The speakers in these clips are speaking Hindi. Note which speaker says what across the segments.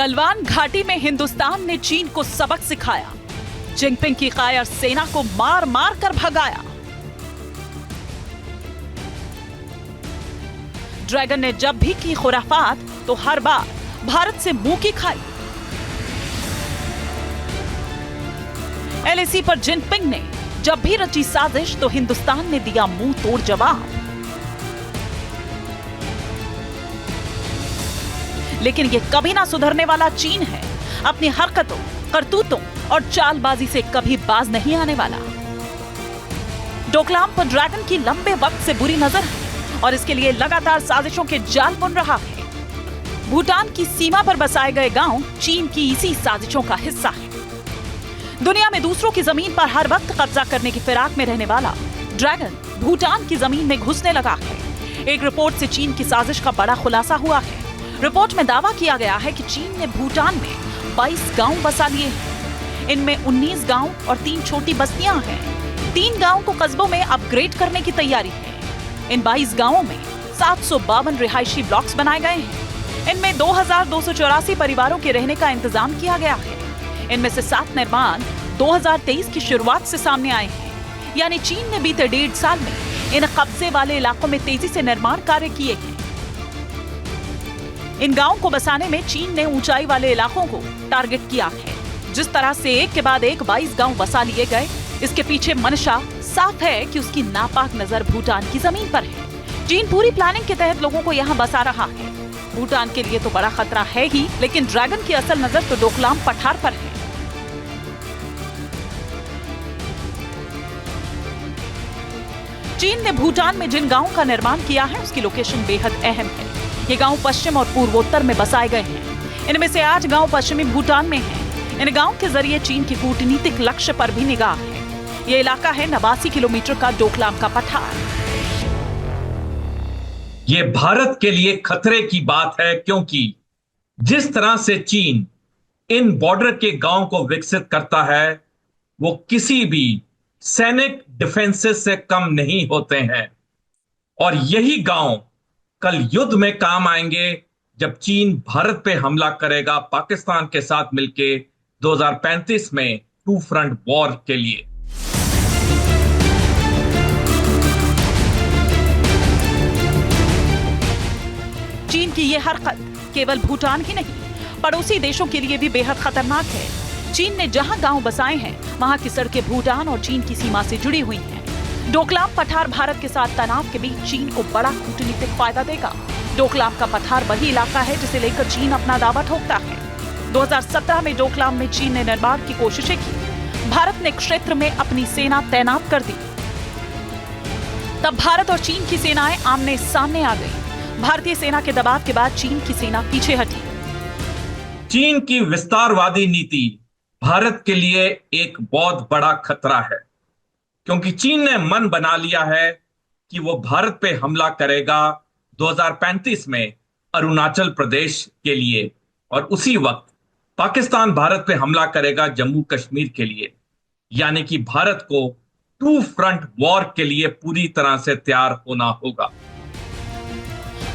Speaker 1: गलवान घाटी में हिंदुस्तान ने चीन को सबक सिखाया। जिनपिंग की कायर सेना को मार मार कर भगाया। ड्रैगन ने जब भी की खुराफात तो हर बार भारत से मुंह की खाई। एलएसी पर जिनपिंग ने जब भी रची साजिश तो हिंदुस्तान ने दिया मुंह तोड़ जवाब। लेकिन यह कभी ना सुधरने वाला चीन है। अपनी हरकतों, करतूतों और चालबाजी से कभी बाज नहीं आने वाला। डोकलाम पर ड्रैगन की लंबे वक्त से बुरी नजर है और इसके लिए लगातार साजिशों के जाल बुन रहा है। भूटान की सीमा पर बसाए गए गांव चीन की इसी साजिशों का हिस्सा है। दुनिया में दूसरों की जमीन पर हर वक्त कब्जा करने की फिराक में रहने वाला ड्रैगन भूटान की जमीन में घुसने लगा है। एक रिपोर्ट से चीन की साजिश का बड़ा खुलासा हुआ है। रिपोर्ट में दावा किया गया है कि चीन ने भूटान में 22 गांव बसा लिए हैं। इनमें 19 गांव और 3 छोटी बस्तियां हैं। 3 गांव को कस्बों में अपग्रेड करने की तैयारी है। इन 22 गांवों में 752 रिहायशी ब्लॉक्स बनाए गए हैं। इनमें 2284 परिवारों के रहने का इंतजाम किया गया है। इनमें से 7 निर्माण 2023 की शुरुआत से सामने आए हैं। यानी चीन ने बीते 1.5 साल में इन कब्जे वाले इलाकों में तेजी से निर्माण कार्य किए हैं। इन गांवों को बसाने में चीन ने ऊंचाई वाले इलाकों को टारगेट किया है। जिस तरह से एक के बाद एक 22 गांव बसा लिए गए, इसके पीछे मंशा साफ है कि उसकी नापाक नजर भूटान की जमीन पर है। चीन पूरी प्लानिंग के तहत लोगों को यहाँ बसा रहा है। भूटान के लिए तो बड़ा खतरा है ही, लेकिन ड्रैगन की असल नजर तो डोकलाम पठार पर है। चीन ने भूटान में जिन गांवों का निर्माण किया है उसकी लोकेशन बेहद अहम है। ये गांव पश्चिम और पूर्वोत्तर में बसाए गए हैं। इनमें से 8 गांव पश्चिमी भूटान में हैं। इन गांव के जरिए चीन की कूटनीतिक लक्ष्य पर भी निगाह है। ये इलाका है 89 किलोमीटर का डोकलाम का पठार।
Speaker 2: ये भारत के लिए खतरे की बात है, क्योंकि जिस तरह से चीन इन बॉर्डर के गांव को विकसित करता है वो किसी भी सैनिक डिफेंसेस से कम नहीं होते हैं। और यही गांव कल युद्ध में काम आएंगे जब चीन भारत पे हमला करेगा पाकिस्तान के साथ मिलके 2035 में 2 फ्रंट वॉर के लिए।
Speaker 1: चीन की ये हरकत केवल भूटान ही नहीं, पड़ोसी देशों के लिए भी बेहद खतरनाक है। चीन ने जहां गांव बसाए हैं वहां की सड़कें भूटान और चीन की सीमा से जुड़ी हुई हैं। डोकलाम पठार भारत के साथ तनाव के बीच चीन को बड़ा कूटनीतिक फायदा देगा। डोकलाम का पठार वही इलाका है जिसे लेकर चीन अपना दावा ठोकता है। 2017 में डोकलाम में चीन ने निर्माण की कोशिशें की। भारत ने क्षेत्र में अपनी सेना तैनात कर दी। तब भारत और चीन की सेनाएं आमने सामने आ गई। भारतीय सेना के दबाव के बाद चीन की सेना पीछे हटी।
Speaker 2: चीन की विस्तारवादी नीति भारत के लिए एक बहुत बड़ा खतरा है, क्योंकि चीन ने मन बना लिया है कि वो भारत पे हमला करेगा 2035 में अरुणाचल प्रदेश के लिए, और उसी वक्त पाकिस्तान भारत पे हमला करेगा जम्मू कश्मीर के लिए। यानी कि भारत को 2 फ्रंट वॉर के लिए पूरी तरह से तैयार होना होगा।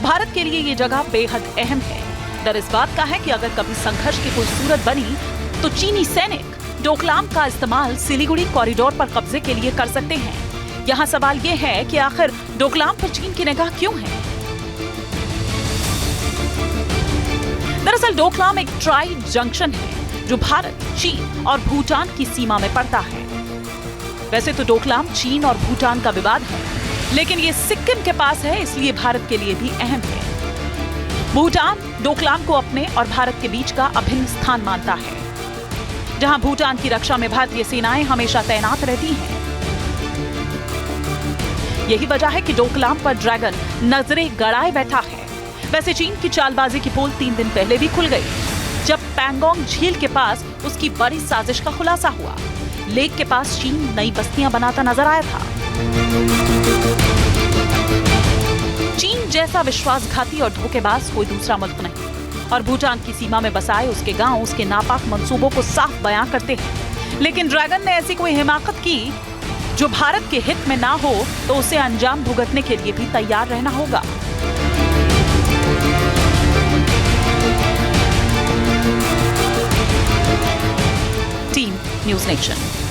Speaker 1: भारत के लिए ये जगह बेहद अहम है। डर इस बात का है कि अगर कभी संघर्ष की कोई सूरत बनी तो चीनी सैनिक डोकलाम का इस्तेमाल सिलीगुड़ी कॉरिडोर पर कब्जे के लिए कर सकते हैं। यहाँ सवाल ये है कि आखिर डोकलाम पर चीन की निगाह क्यों है? दरअसल डोकलाम एक ट्राई जंक्शन है जो भारत, चीन और भूटान की सीमा में पड़ता है। वैसे तो डोकलाम चीन और भूटान का विवाद है, लेकिन ये सिक्किम के पास है, इसलिए भारत के लिए भी अहम है। भूटान डोकलाम को अपने और भारत के बीच का अभिन्न स्थान मानता है, जहां भूटान की रक्षा में भारतीय सेनाएं हमेशा तैनात रहती हैं। यही वजह है कि डोकलाम पर ड्रैगन नजरें गड़ाए बैठा है। वैसे चीन की चालबाजी की पोल 3 दिन पहले भी खुल गई, जब पैंगोंग झील के पास उसकी बड़ी साजिश का खुलासा हुआ। लेक के पास चीन नई बस्तियां बनाता नजर आया था। चीन जैसा विश्वासघाती और धोखेबाज कोई दूसरा मुल्क नहीं, और भूटान की सीमा में बसाए उसके गांव उसके नापाक मंसूबों को साफ बयां करते हैं। लेकिन ड्रैगन ने ऐसी कोई हिमाकत की जो भारत के हित में ना हो तो उसे अंजाम भुगतने के लिए भी तैयार रहना होगा। News nation.